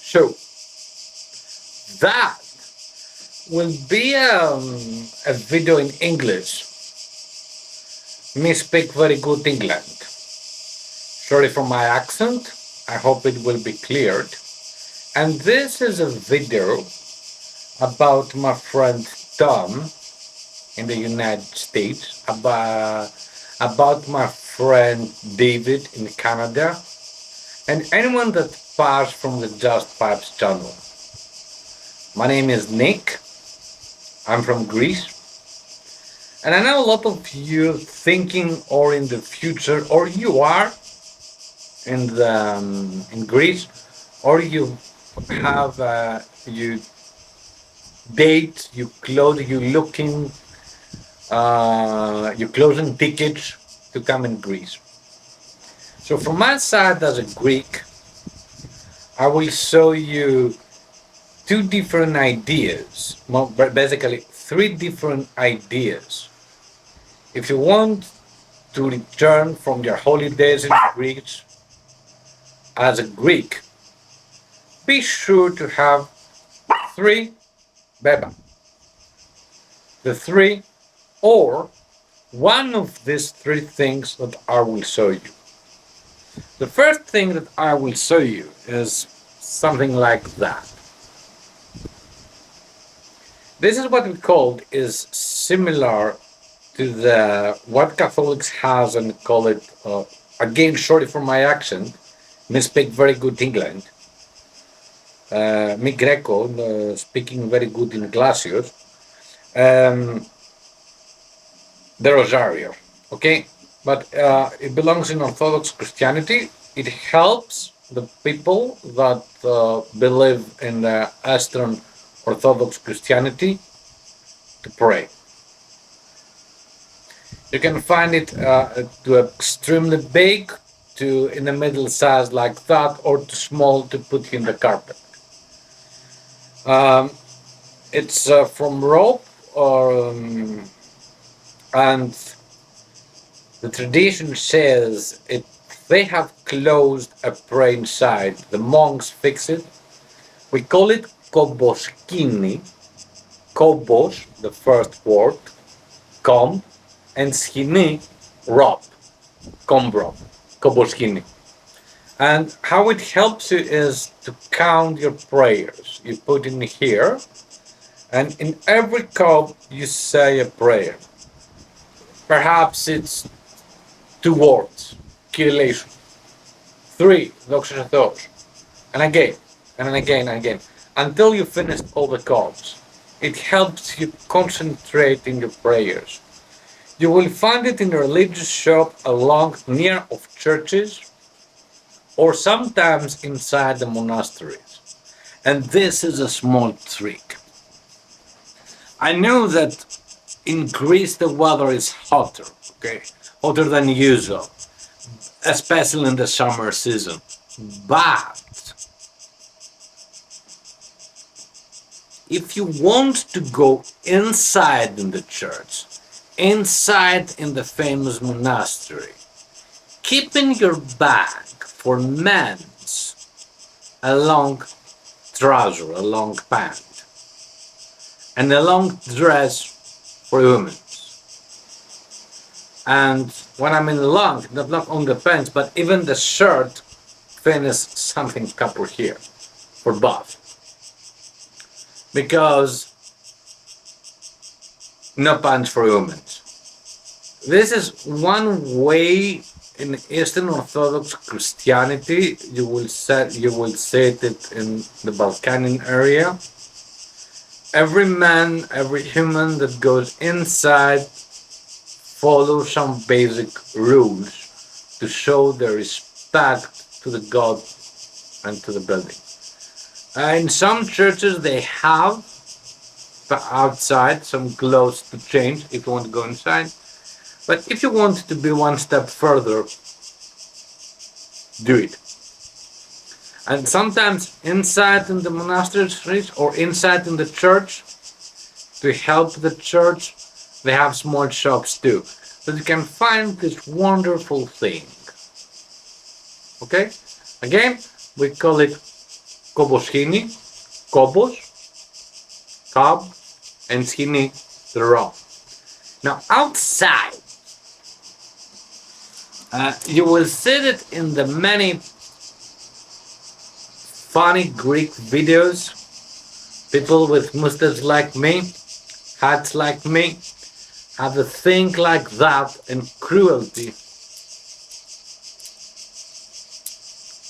So that will be a video in English. Me speak very good England. Sorry for my accent. I hope it will be cleared. And this is a video about my friend Tom in the United States, about my friend David in Canada, and anyone that passed from the Just Pipes channel. My name is Nick. I'm from Greece. And I know a lot of you thinking or in the future, or you are in Greece, or you have you date, you looking, you closing tickets to come in Greece. So from my side as a Greek, I will show you two different ideas, basically three different ideas. If you want to return from your holidays in Greece as a Greek, be sure to have three beba. The three or one of these three things that I will show you. The first thing that I will show you is something like that. This is what we called is similar to the what Catholics has and call it again, sorry for my accent, me speak very good England. Me Greco speaking very good in Glacios. The Rosario, okay? But it belongs in Orthodox Christianity. It helps the people that believe in the Eastern Orthodox Christianity to pray. You can find it to extremely big, to in the middle size like that, or too small to put in the carpet. It's from rope, and the tradition says it. They have closed a prayer inside. The monks fix it. We call it koboskini. Kobos, the first word, comb, and skini, rope, comb rope, koboskini. And how it helps you is to count your prayers. You put in here, and in every cob you say a prayer. Perhaps it's two words, kirillation. Three, doxa thos. And again, and again, and again, until you finish all the cobs. It helps you concentrate in your prayers. You will find it in a religious shop along near of churches or sometimes inside the monasteries. And this is a small trick. I know that in Greece the weather is hotter, okay? Hotter than usual, especially in the summer season. But if you want to go inside in the church, inside in the famous monastery, keep in your bag for men's a long trouser, a long pant, and a long dress for women. And when I mean long, not only the pants, but even the shirt finish something couple here for both. Because no pants for women. This is one way in Eastern Orthodox Christianity. You will see it in the Balkanian area. Every man, every human that goes inside follows some basic rules to show their respect to the God and to the building. In some churches they have outside some clothes to change if you want to go inside. But if you want to be one step further, do it. And sometimes inside in the monasteries or inside in the church, to help the church, they have small shops too. But you can find this wonderful thing. Okay? Again, we call it koboschini, kobos, cob, and schini, the raw. Now, outside, you will see it in the many funny Greek videos. People with mustaches like me, hats like me, have a thing like that and cruelty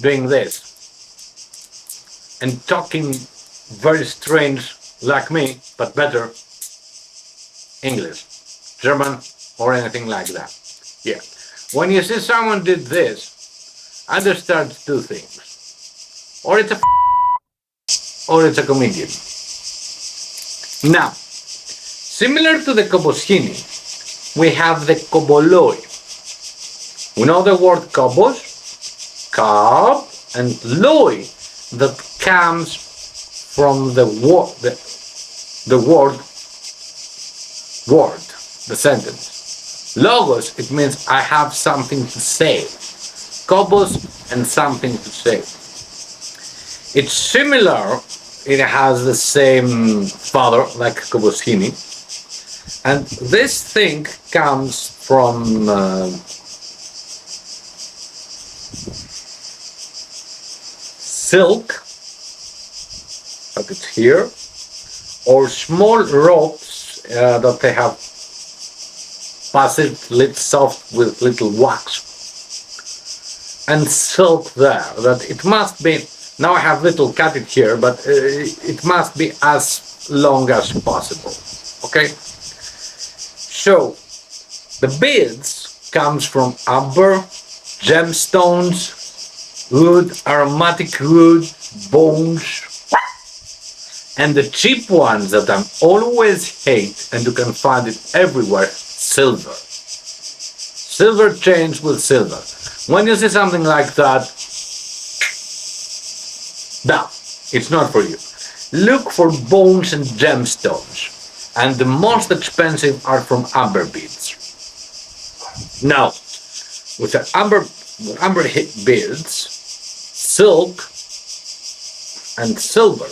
doing this and talking very strange like me, but better English, German, or anything like that. Yeah. When you see someone did this, understand two things. Or it's a or it's a comedian. Now, similar to the koboschini, we have the koboloi. We know the word kobos, cob, and loi, that comes from the word, the sentence. Logos, it means I have something to say. Kobos and something to say. It's similar, it has the same father like koboschini, and this thing comes from silk, like it's here, or small ropes that they have passed it soft with little wax and silk there. That it must be. Now I have little cut it here, but it must be as long as possible. Okay. So the beads comes from amber, gemstones, wood, aromatic wood, bones, and the cheap ones that I always hate, and you can find it everywhere, silver. Silver chains with silver. When you see something like that, no, it's not for you. Look for bones and gemstones, and the most expensive are from amber beads. Now, with the amber beads, silk and silver,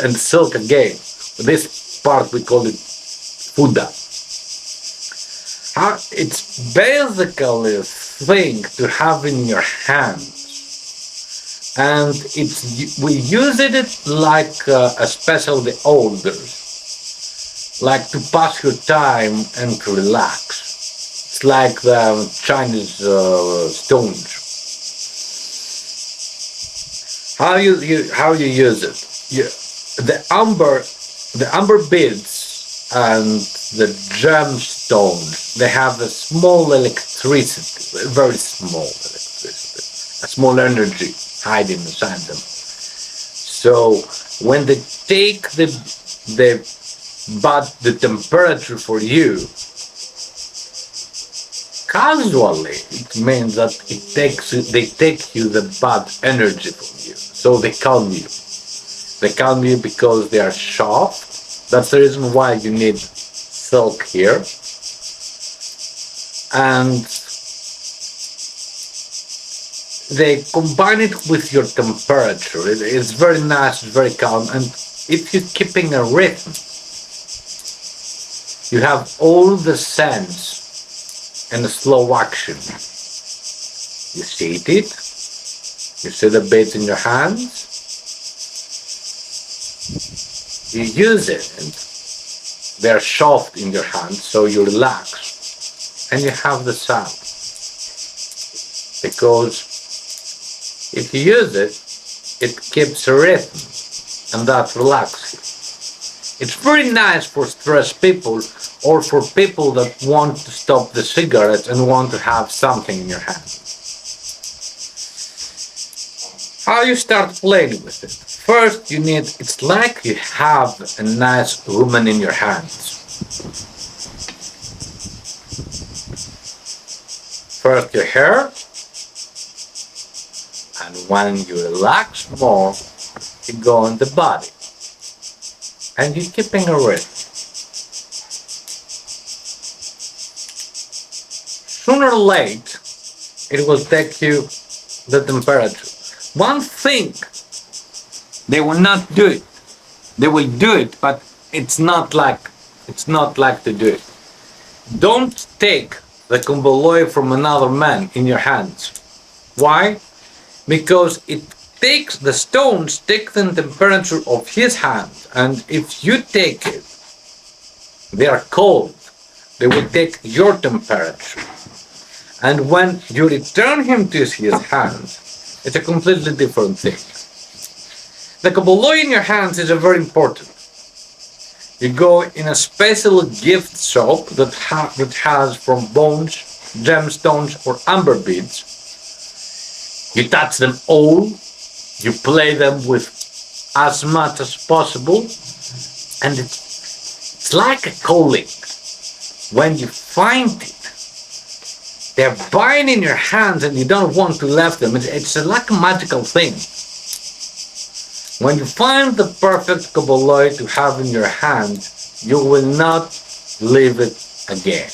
and silk again. This part we call it fuda. It's basically a thing to have in your hands, and we use it like especially the elders, like to pass your time and to relax. It's like the Chinese stones. How you use it? The amber beads and the gemstones, they have a small electricity, very small electricity, a small energy hiding inside them. So when they take the temperature for you, casually, it means that they take you the bad energy from you. So they calm you. They calm you because they are soft. That's the reason why you need silk here. And they combine it with your temperature. It's very nice, it's very calm. And if you're keeping a rhythm, you have all the sense and a slow action. You see it, you see the beads in your hands, you use it, and they're soft in your hands, so you relax, and you have the sound. Because if you use it, it keeps a rhythm, and that relaxes you. It's very nice for stressed people, or for people that want to stop the cigarettes and want to have something in your hand. How you start playing with it? First, it's like you have a nice woman in your hands. First your hair, and when you relax more, you go on the body. And you're keeping a rhythm. Sooner or late, it will take you the temperature. One thing, they will not do it. They will do it, but it's not like to do it. Don't take the kumboloi from another man in your hands. Why? Because it takes the stones take the temperature of his hand, and if you take it, they are cold. They will take your temperature. And when you return him to his hand, it's a completely different thing. The kabbaloi in your hands is very important. You go in a special gift shop that has from bones, gemstones, or amber beads. You touch them all. You play them with as much as possible, and it's like a calling. When you find it, they're buying in your hands and you don't want to leave them. It's like a magical thing. When you find the perfect kabbaloi to have in your hand, you will not leave it again.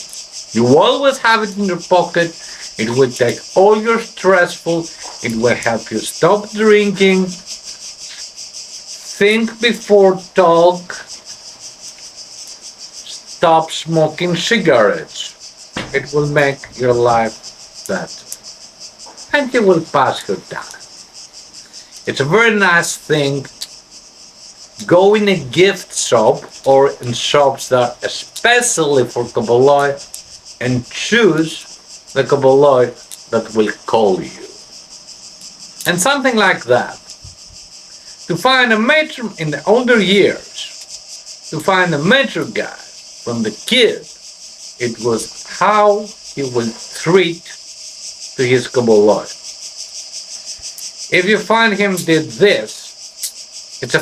You always have it in your pocket. It will take all your stressful. It will help you stop drinking. Think before talk. Stop smoking cigarettes. It will make your life better. And you will pass your time. It's a very nice thing. Go in a gift shop or in shops that are especially for kabbaloi and choose the kabbaloi that will call you. And something like that. To find a mature in the older years, to find a mature guy from the kid, it was how he will treat to his kabbaloi. If you find him did this, it's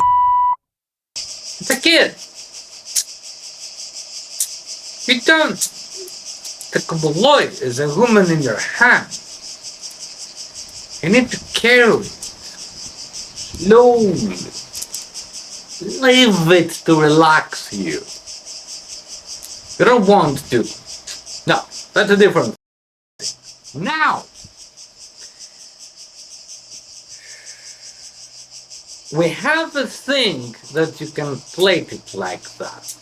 a kid. You don't. The kabbaloi is a woman in your hand. You need to carry it slowly. Leave it to relax you. You don't want to. No, that's a different thing. Now, we have a thing that you can plate it like that.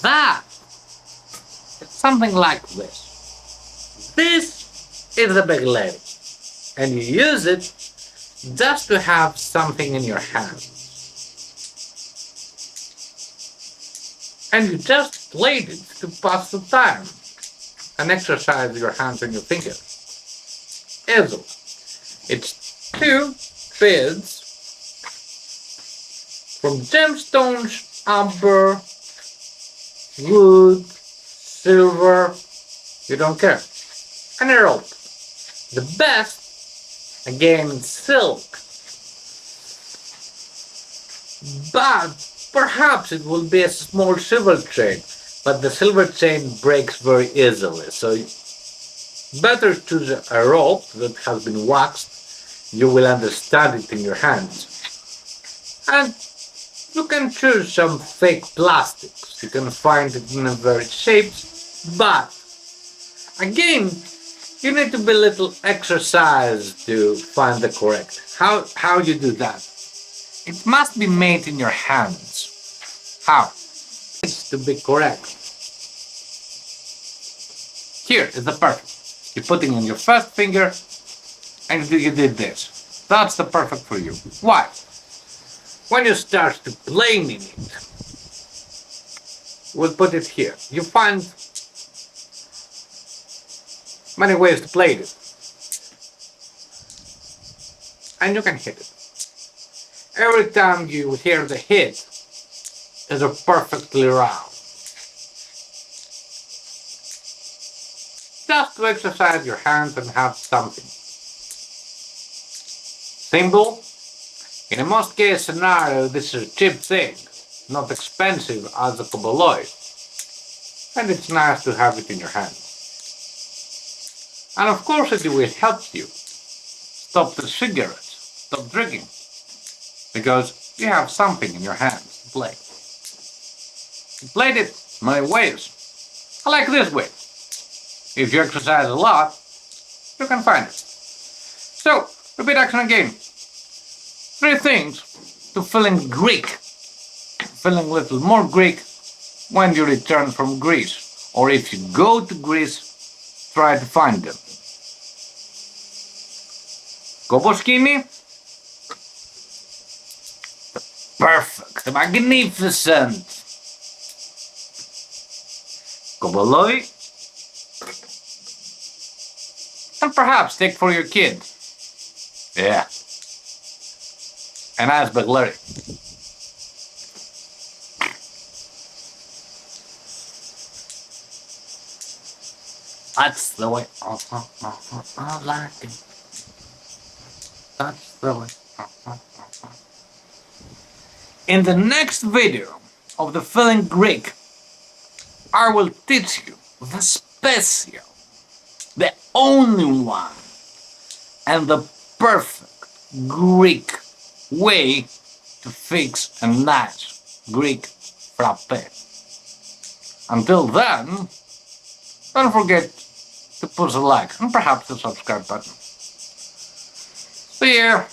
That is something like this. This is the big lady. And you use it just to have something in your hand. And you just played it to pass the time and exercise your hands and your fingers. Easily. It's 2 beads from gemstones, amber, wood, silver, you don't care. And a rope. The best, again, silk. But perhaps it will be a small silver chain, but the silver chain breaks very easily. So better choose a rope that has been waxed. You will understand it in your hands. And you can choose some fake plastics. You can find it in various shapes, but again, you need to be a little exercised to find the correct. How you do that? It must be made in your hands. How? It's to be correct. Here is the perfect. You put it on your first finger and you did this. That's the perfect for you. Why? When you start to plane in it, we'll put it here. You find many ways to play it. And you can hit it. Every time you hear the hit, it's perfectly round. Just to exercise your hands and have something. Simple. In a most case scenario, this is a cheap thing, not expensive as a kabbaloi. And it's nice to have it in your hand. And of course it will help you stop the cigarettes, stop drinking. Because you have something in your hands to play. You played it many ways. I like this way. If you exercise a lot, you can find it. So, repeat action again. 3 things to feeling Greek, feeling a little more Greek when you return from Greece. Or if you go to Greece, try to find them. Koboskini? Perfect, magnificent. Koboloi? And perhaps take for your kid. Yeah. And ask Larry. That's the way. I like it. That's the way. In the next video of the Feeling Greek, I will teach you the special, the only one, and the perfect Greek way to fix a nice Greek frappe. Until then, don't forget to push a like and perhaps the subscribe button. See ya!